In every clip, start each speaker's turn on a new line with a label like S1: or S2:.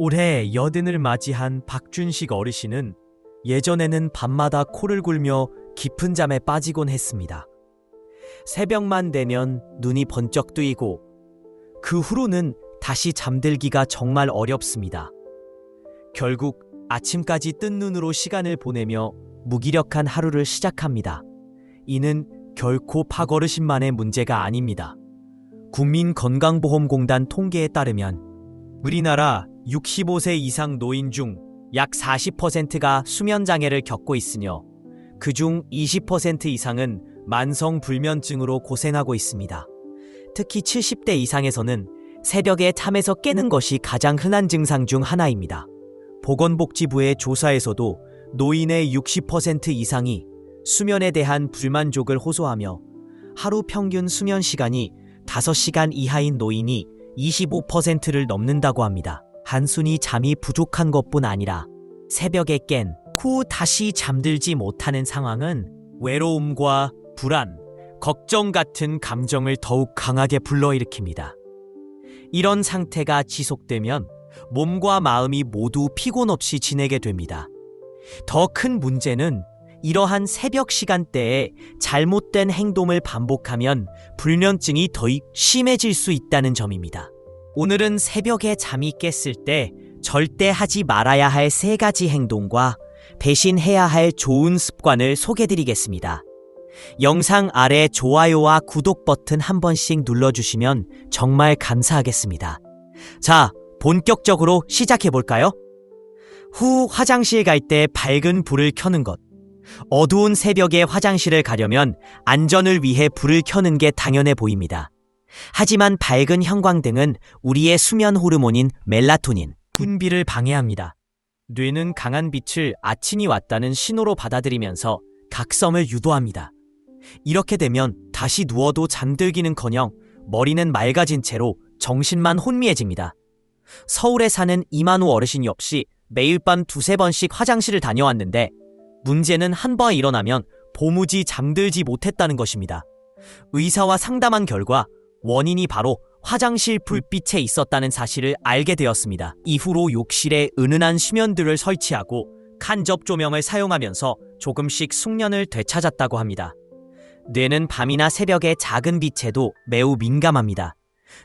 S1: 올해 여든을 맞이한 박준식 어르신은 예전에는 밤마다 코를 골며 깊은 잠에 빠지곤 했습니다. 새벽만 되면 눈이 번쩍 뜨이고 그 후로는 다시 잠들기가 정말 어렵습니다. 결국 아침까지 뜬 눈으로 시간을 보내며 무기력한 하루를 시작합니다. 이는 결코 박어르신만의 문제가 아닙니다. 국민건강보험공단 통계에 따르면 우리나라 65세 이상 노인 중 약 40%가 수면장애를 겪고 있으며 그중 20% 이상은 만성불면증으로 고생하고 있습니다. 특히 70대 이상에서는 새벽에 잠에서 깨는 것이 가장 흔한 증상 중 하나입니다. 보건복지부의 조사에서도 노인의 60% 이상이 수면에 대한 불만족을 호소하며 하루 평균 수면 시간이 5시간 이하인 노인이 25%를 넘는다고 합니다. 단순히 잠이 부족한 것뿐 아니라 새벽에 깬 후 다시 잠들지 못하는 상황은 외로움과 불안, 걱정 같은 감정을 더욱 강하게 불러일으킵니다. 이런 상태가 지속되면 몸과 마음이 모두 피곤 없이 지내게 됩니다. 더 큰 문제는 이러한 새벽 시간대에 잘못된 행동을 반복하면 불면증이 더욱 심해질 수 있다는 점입니다. 오늘은 새벽에 잠이 깼을 때 절대 하지 말아야 할 3가지 행동과 대신해야 할 좋은 습관을 소개드리겠습니다. 영상 아래 좋아요와 구독 버튼 한 번씩 눌러주시면 정말 감사하겠습니다. 자, 본격적으로 시작해볼까요? 후 화장실 갈 때 밝은 불을 켜는 것. 어두운 새벽에 화장실을 가려면 안전을 위해 불을 켜는 게 당연해 보입니다. 하지만 밝은 형광등은 우리의 수면 호르몬인 멜라토닌, 분비를 방해합니다. 뇌는 강한 빛을 아침이 왔다는 신호로 받아들이면서 각성을 유도합니다. 이렇게 되면 다시 누워도 잠들기는커녕 머리는 맑아진 채로 정신만 혼미해집니다. 서울에 사는 이만호 어르신 역시 매일 밤 2-3번씩 화장실을 다녀왔는데 문제는 한 번 일어나면 도무지 잠들지 못했다는 것입니다. 의사와 상담한 결과 원인이 바로 화장실 불빛에 있었다는 사실을 알게 되었습니다. 이후로 욕실에 은은한 수면들을 설치하고 간접 조명을 사용하면서 조금씩 숙면을 되찾았다고 합니다. 뇌는 밤이나 새벽의 작은 빛에도 매우 민감합니다.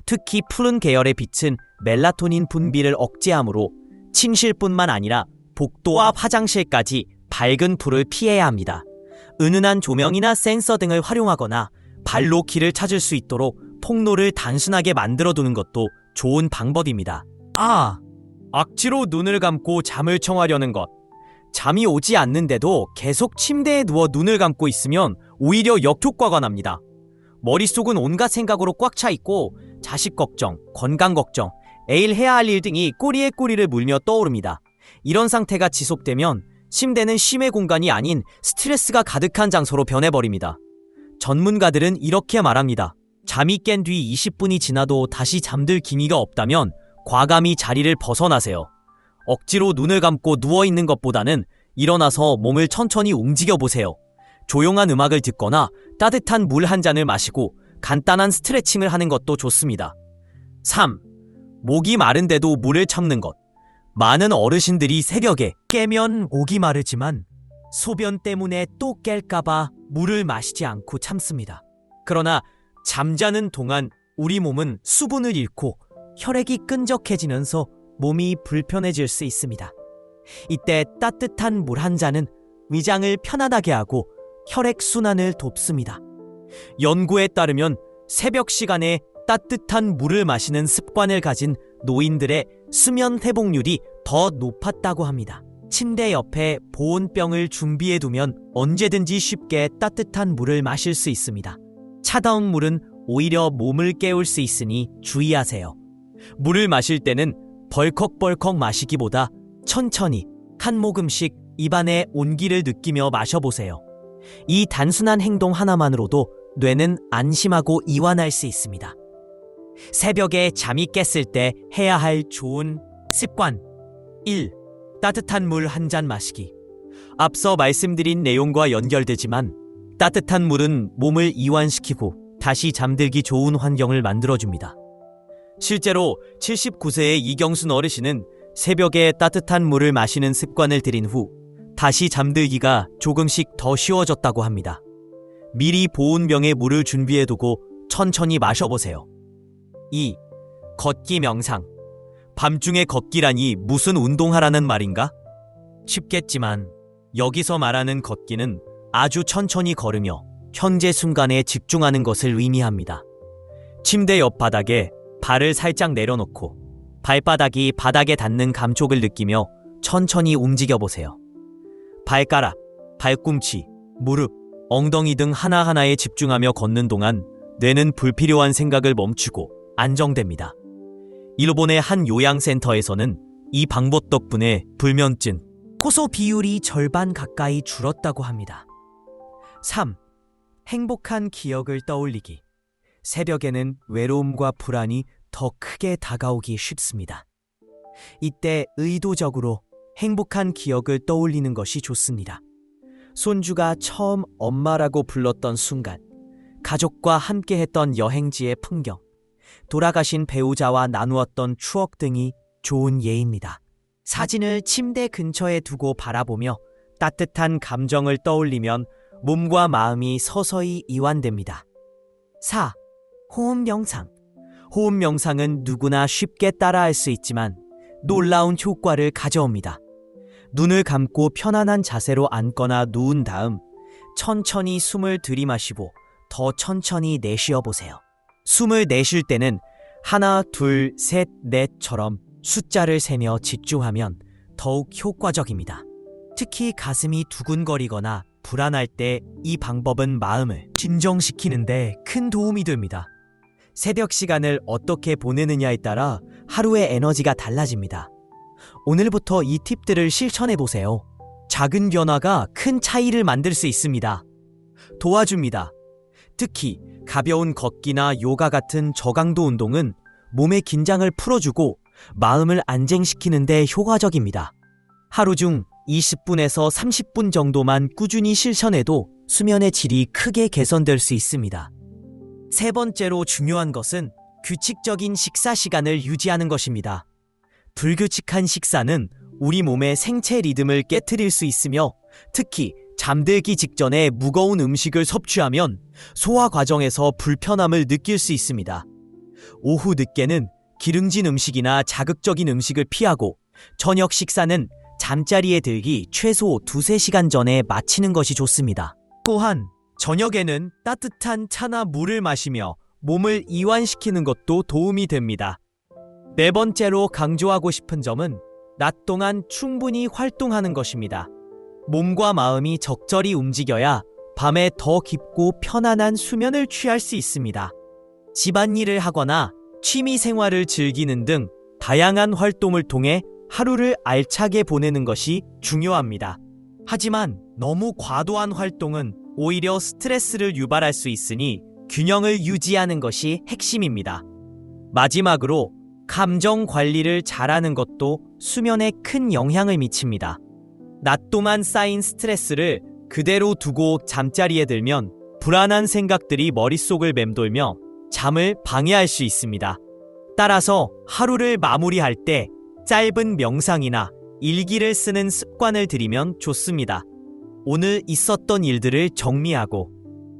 S1: 특히 푸른 계열의 빛은 멜라토닌 분비를 억제하므로 침실뿐만 아니라 복도 앞 화장실까지 밝은 불을 피해야 합니다. 은은한 조명이나 센서 등을 활용하거나 발로 길을 찾을 수 있도록 통로를 단순하게 만들어두는 것도 좋은 방법입니다. 악지로 눈을 감고 잠을 청하려는 것. 잠이 오지 않는데도 계속 침대에 누워 눈을 감고 있으면 오히려 역효과가 납니다. 머릿속은 온갖 생각으로 꽉 차 있고 자식 걱정, 건강 걱정, 애일 해야 할 일 등이 꼬리에 꼬리를 물며 떠오릅니다. 이런 상태가 지속되면 침대는 쉼의 공간이 아닌 스트레스가 가득한 장소로 변해버립니다. 전문가들은 이렇게 말합니다. 잠이 깬 뒤 20분이 지나도 다시 잠들 기미가 없다면 과감히 자리를 벗어나세요. 억지로 눈을 감고 누워있는 것보다는 일어나서 몸을 천천히 움직여보세요. 조용한 음악을 듣거나 따뜻한 물 한 잔을 마시고 간단한 스트레칭을 하는 것도 좋습니다. 3. 목이 마른데도 물을 참는 것. 많은 어르신들이 새벽에 깨면 목이 마르지만 소변 때문에 또 깰까봐 물을 마시지 않고 참습니다. 그러나 잠자는 동안 우리 몸은 수분을 잃고 혈액이 끈적해지면서 몸이 불편해질 수 있습니다. 이때 따뜻한 물 한 잔은 위장을 편안하게 하고 혈액 순환을 돕습니다. 연구에 따르면 새벽 시간에 따뜻한 물을 마시는 습관을 가진 노인들의 수면 회복률이 더 높았다고 합니다. 침대 옆에 보온병을 준비해두면 언제든지 쉽게 따뜻한 물을 마실 수 있습니다. 차가운 물은 오히려 몸을 깨울 수 있으니 주의하세요. 물을 마실 때는 벌컥벌컥 마시기보다 천천히 한 모금씩 입안에 온기를 느끼며 마셔보세요. 이 단순한 행동 하나만으로도 뇌는 안심하고 이완할 수 있습니다. 새벽에 잠이 깼을 때 해야 할 좋은 습관 1. 따뜻한 물 한 잔 마시기. 앞서 말씀드린 내용과 연결되지만 따뜻한 물은 몸을 이완시키고 다시 잠들기 좋은 환경을 만들어줍니다. 실제로 79세의 이경순 어르신은 새벽에 따뜻한 물을 마시는 습관을 들인 후 다시 잠들기가 조금씩 더 쉬워졌다고 합니다. 미리 보온병에 물을 준비해두고 천천히 마셔보세요. 2. 걷기 명상. 밤중에 걷기라니 무슨 운동하라는 말인가? 쉽겠지만 여기서 말하는 걷기는 아주 천천히 걸으며 현재 순간에 집중하는 것을 의미합니다. 침대 옆 바닥에 발을 살짝 내려놓고 발바닥이 바닥에 닿는 감촉을 느끼며 천천히 움직여보세요. 발가락, 발꿈치, 무릎, 엉덩이 등 하나하나에 집중하며 걷는 동안 뇌는 불필요한 생각을 멈추고 안정됩니다. 일본의 한 요양센터에서는 이 방법 덕분에 불면증, 호소 비율이 절반 가까이 줄었다고 합니다. 3. 행복한 기억을 떠올리기. 새벽에는 외로움과 불안이 더 크게 다가오기 쉽습니다. 이때 의도적으로 행복한 기억을 떠올리는 것이 좋습니다. 손주가 처음 엄마라고 불렀던 순간, 가족과 함께 했던 여행지의 풍경, 돌아가신 배우자와 나누었던 추억 등이 좋은 예입니다. 사진을 침대 근처에 두고 바라보며 따뜻한 감정을 떠올리면 몸과 마음이 서서히 이완됩니다. 4. 호흡 명상. 호흡 명상은 누구나 쉽게 따라할 수 있지만 놀라운 효과를 가져옵니다. 눈을 감고 편안한 자세로 앉거나 누운 다음 천천히 숨을 들이마시고 더 천천히 내쉬어 보세요. 숨을 내쉴 때는 하나, 둘, 셋, 넷처럼 숫자를 세며 집중하면 더욱 효과적입니다. 특히 가슴이 두근거리거나 불안할 때 이 방법은 마음을 진정시키는데 큰 도움이 됩니다. 새벽 시간을 어떻게 보내느냐에 따라 하루의 에너지가 달라집니다. 오늘부터 이 팁들을 실천해 보세요. 작은 변화가 큰 차이를 만들 수 있습니다. 도와줍니다. 특히 가벼운 걷기나 요가 같은 저강도 운동은 몸의 긴장을 풀어주고 마음을 안정시키는 데 효과적입니다. 하루 중 20분에서 30분 정도만 꾸준히 실천해도 수면의 질이 크게 개선될 수 있습니다. 세 번째로 중요한 것은 규칙적인 식사 시간을 유지하는 것입니다. 불규칙한 식사는 우리 몸의 생체 리듬을 깨트릴 수 있으며 특히 잠들기 직전에 무거운 음식을 섭취하면 소화 과정에서 불편함을 느낄 수 있습니다. 오후 늦게는 기름진 음식이나 자극적인 음식을 피하고 저녁 식사는 잠자리에 들기 최소 2-3시간 전에 마치는 것이 좋습니다. 또한 저녁에는 따뜻한 차나 물을 마시며 몸을 이완시키는 것도 도움이 됩니다. 네 번째로 강조하고 싶은 점은 낮 동안 충분히 활동하는 것입니다. 몸과 마음이 적절히 움직여야 밤에 더 깊고 편안한 수면을 취할 수 있습니다. 집안일을 하거나 취미 생활을 즐기는 등 다양한 활동을 통해 하루를 알차게 보내는 것이 중요합니다. 하지만 너무 과도한 활동은 오히려 스트레스를 유발할 수 있으니 균형을 유지하는 것이 핵심입니다. 마지막으로 감정 관리를 잘하는 것도 수면에 큰 영향을 미칩니다. 낮 동안 쌓인 스트레스를 그대로 두고 잠자리에 들면 불안한 생각들이 머릿속을 맴돌며 잠을 방해할 수 있습니다. 따라서 하루를 마무리할 때 짧은 명상이나 일기를 쓰는 습관을 들이면 좋습니다. 오늘 있었던 일들을 정리하고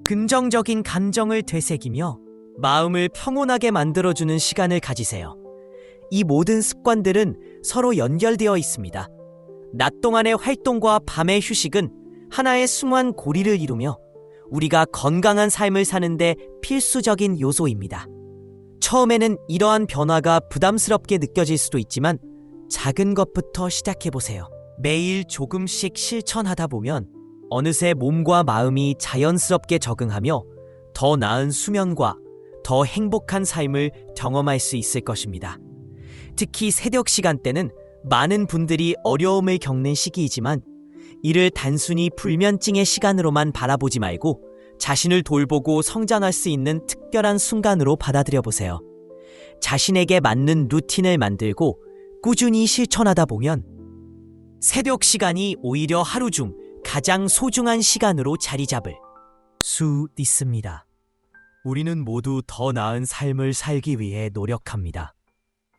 S1: 긍정적인 감정을 되새기며 마음을 평온하게 만들어주는 시간을 가지세요. 이 모든 습관들은 서로 연결되어 있습니다. 낮 동안의 활동과 밤의 휴식은 하나의 숭한 고리를 이루며 우리가 건강한 삶을 사는데 필수적인 요소입니다. 처음에는 이러한 변화가 부담스럽게 느껴질 수도 있지만 작은 것부터 시작해보세요. 매일 조금씩 실천하다 보면 어느새 몸과 마음이 자연스럽게 적응하며 더 나은 수면과 더 행복한 삶을 경험할 수 있을 것입니다. 특히 새벽 시간대는 많은 분들이 어려움을 겪는 시기이지만 이를 단순히 불면증의 시간으로만 바라보지 말고 자신을 돌보고 성장할 수 있는 특별한 순간으로 받아들여 보세요. 자신에게 맞는 루틴을 만들고 꾸준히 실천하다 보면 새벽 시간이 오히려 하루 중 가장 소중한 시간으로 자리 잡을 수 있습니다. 우리는 모두 더 나은 삶을 살기 위해 노력합니다.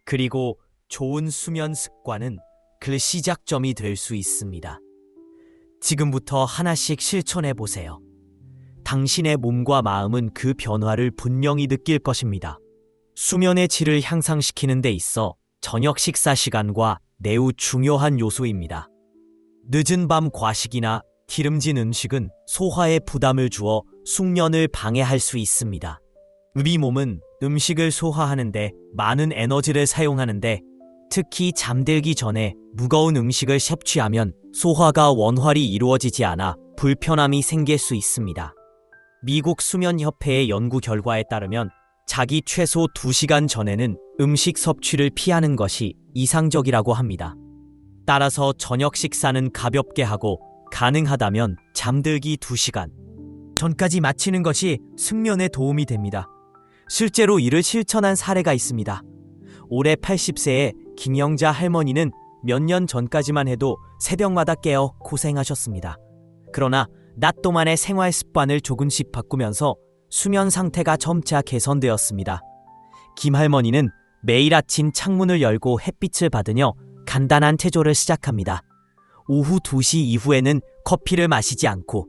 S1: 그리고 좋은 수면 습관은 그 시작점이 될 수 있습니다. 지금부터 하나씩 실천해 보세요. 당신의 몸과 마음은 그 변화를 분명히 느낄 것입니다. 수면의 질을 향상시키는 데 있어 저녁 식사 시간과 매우 중요한 요소입니다. 늦은 밤 과식이나 기름진 음식은 소화에 부담을 주어 숙면을 방해할 수 있습니다. 우리 몸은 음식을 소화하는데 많은 에너지를 사용하는데, 특히 잠들기 전에 무거운 음식을 섭취하면 소화가 원활히 이루어지지 않아 불편함이 생길 수 있습니다. 미국 수면협회의 연구 결과에 따르면 자기 최소 2시간 전에는 음식 섭취를 피하는 것이 이상적이라고 합니다. 따라서 저녁 식사는 가볍게 하고 가능하다면 잠들기 2시간 전까지 마치는 것이 숙면에 도움이 됩니다. 실제로 이를 실천한 사례가 있습니다. 올해 80세의 김영자 할머니는 몇 년 전까지만 해도 새벽마다 깨어 고생하셨습니다. 그러나 낮 동안의 생활 습관을 조금씩 바꾸면서 수면 상태가 점차 개선되었습니다. 김 할머니는 매일 아침 창문을 열고 햇빛을 받으며 간단한 체조를 시작합니다. 오후 2시 이후에는 커피를 마시지 않고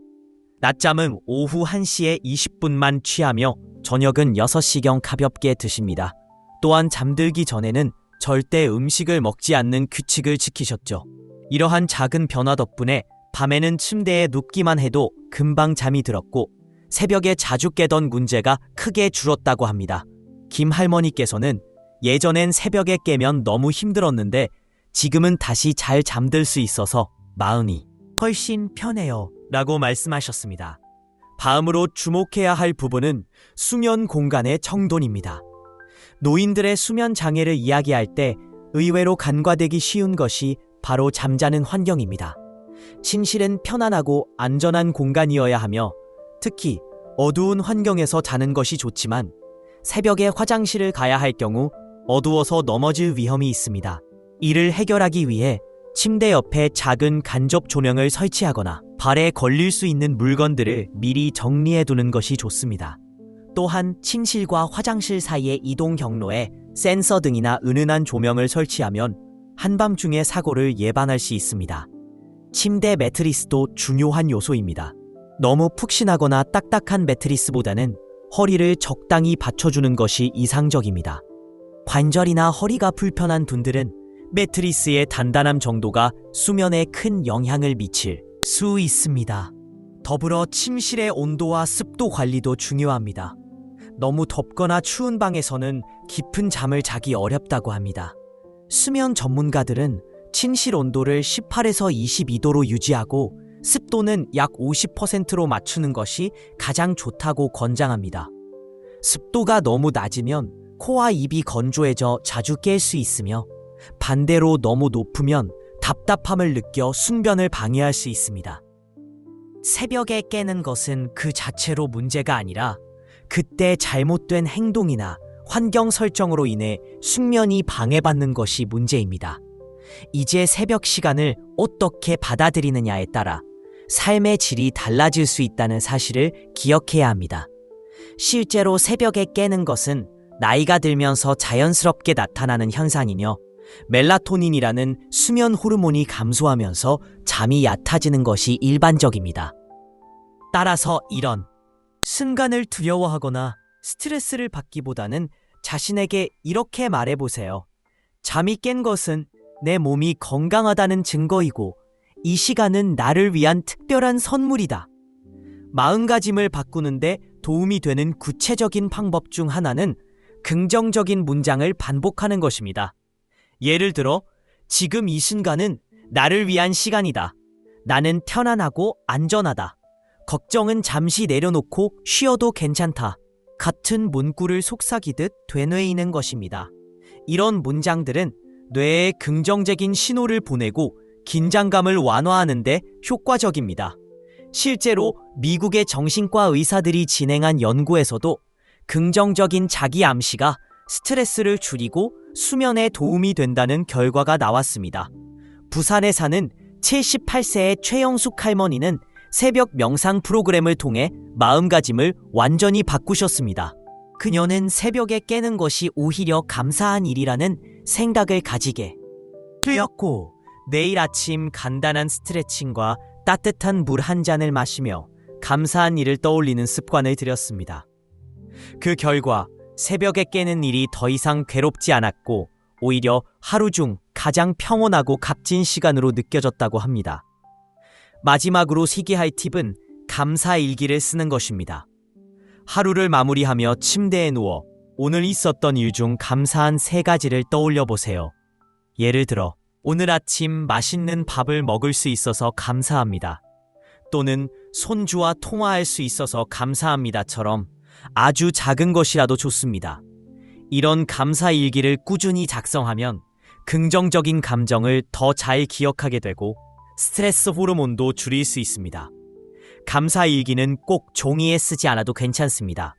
S1: 낮잠은 오후 1시에 20분만 취하며 저녁은 6시경 가볍게 드십니다. 또한 잠들기 전에는 절대 음식을 먹지 않는 규칙을 지키셨죠. 이러한 작은 변화 덕분에 밤에는 침대에 눕기만 해도 금방 잠이 들었고 새벽에 자주 깨던 문제가 크게 줄었다고 합니다. 김 할머니께서는 예전엔 새벽에 깨면 너무 힘들었는데 지금은 다시 잘 잠들 수 있어서 마음이 훨씬 편해요 라고 말씀하셨습니다. 다음으로 주목해야 할 부분은 수면 공간의 정돈입니다. 노인들의 수면 장애를 이야기할 때 의외로 간과되기 쉬운 것이 바로 잠자는 환경입니다. 침실은 편안하고 안전한 공간이어야 하며 특히 어두운 환경에서 자는 것이 좋지만 새벽에 화장실을 가야 할 경우 어두워서 넘어질 위험이 있습니다. 이를 해결하기 위해 침대 옆에 작은 간접 조명을 설치하거나 발에 걸릴 수 있는 물건들을 미리 정리해 두는 것이 좋습니다. 또한 침실과 화장실 사이의 이동 경로에 센서 등이나 은은한 조명을 설치하면 한밤중에 사고를 예방할 수 있습니다. 침대 매트리스도 중요한 요소입니다. 너무 푹신하거나 딱딱한 매트리스보다는 허리를 적당히 받쳐주는 것이 이상적입니다. 관절이나 허리가 불편한 분들은 매트리스의 단단함 정도가 수면에 큰 영향을 미칠 수 있습니다. 더불어 침실의 온도와 습도 관리도 중요합니다. 너무 덥거나 추운 방에서는 깊은 잠을 자기 어렵다고 합니다. 수면 전문가들은 침실 온도를 18에서 22도로 유지하고 습도는 약 50%로 맞추는 것이 가장 좋다고 권장합니다. 습도가 너무 낮으면 코와 입이 건조해져 자주 깰 수 있으며 반대로 너무 높으면 답답함을 느껴 숙면을 방해할 수 있습니다. 새벽에 깨는 것은 그 자체로 문제가 아니라 그때 잘못된 행동이나 환경 설정으로 인해 숙면이 방해받는 것이 문제입니다. 이제 새벽 시간을 어떻게 받아들이느냐에 따라 삶의 질이 달라질 수 있다는 사실을 기억해야 합니다. 실제로 새벽에 깨는 것은 나이가 들면서 자연스럽게 나타나는 현상이며 멜라토닌이라는 수면 호르몬이 감소하면서 잠이 얕아지는 것이 일반적입니다. 따라서 이런 순간을 두려워하거나 스트레스를 받기보다는 자신에게 이렇게 말해보세요. 잠이 깬 것은 내 몸이 건강하다는 증거이고 이 시간은 나를 위한 특별한 선물이다. 마음가짐을 바꾸는데 도움이 되는 구체적인 방법 중 하나는 긍정적인 문장을 반복하는 것입니다. 예를 들어, 지금 이 순간은 나를 위한 시간이다. 나는 편안하고 안전하다. 걱정은 잠시 내려놓고 쉬어도 괜찮다. 같은 문구를 속삭이듯 되뇌이는 것입니다. 이런 문장들은 뇌에 긍정적인 신호를 보내고 긴장감을 완화하는 데 효과적입니다. 실제로 미국의 정신과 의사들이 진행한 연구에서도 긍정적인 자기 암시가 스트레스를 줄이고 수면에 도움이 된다는 결과가 나왔습니다. 부산에 사는 78세의 최영숙 할머니는 새벽 명상 프로그램을 통해 마음가짐을 완전히 바꾸셨습니다. 그녀는 새벽에 깨는 것이 오히려 감사한 일이라는 생각을 가지게 되었고, 내일 아침 간단한 스트레칭과 따뜻한 물 한 잔을 마시며 감사한 일을 떠올리는 습관을 들였습니다. 그 결과 새벽에 깨는 일이 더 이상 괴롭지 않았고, 오히려 하루 중 가장 평온하고 값진 시간으로 느껴졌다고 합니다. 마지막으로 시기할 팁은 감사 일기를 쓰는 것입니다. 하루를 마무리하며 침대에 누워 오늘 있었던 일 중 감사한 3가지를 떠올려 보세요. 예를 들어, 오늘 아침 맛있는 밥을 먹을 수 있어서 감사합니다. 또는 손주와 통화할 수 있어서 감사합니다처럼 아주 작은 것이라도 좋습니다. 이런 감사 일기를 꾸준히 작성하면 긍정적인 감정을 더 잘 기억하게 되고 스트레스 호르몬도 줄일 수 있습니다. 감사 일기는 꼭 종이에 쓰지 않아도 괜찮습니다.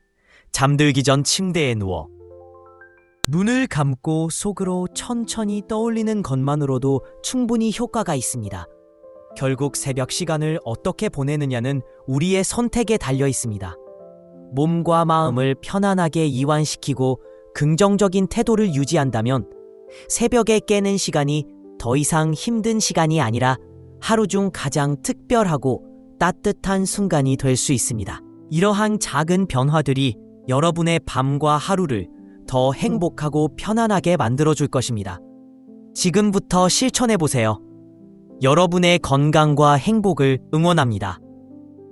S1: 잠들기 전 침대에 누워 눈을 감고 속으로 천천히 떠올리는 것만으로도 충분히 효과가 있습니다. 결국 새벽 시간을 어떻게 보내느냐는 우리의 선택에 달려 있습니다. 몸과 마음을 편안하게 이완시키고 긍정적인 태도를 유지한다면 새벽에 깨는 시간이 더 이상 힘든 시간이 아니라 하루 중 가장 특별하고 따뜻한 순간이 될 수 있습니다. 이러한 작은 변화들이 여러분의 밤과 하루를 더 행복하고 편안하게 만들어줄 것입니다. 지금부터 실천해보세요. 여러분의 건강과 행복을 응원합니다.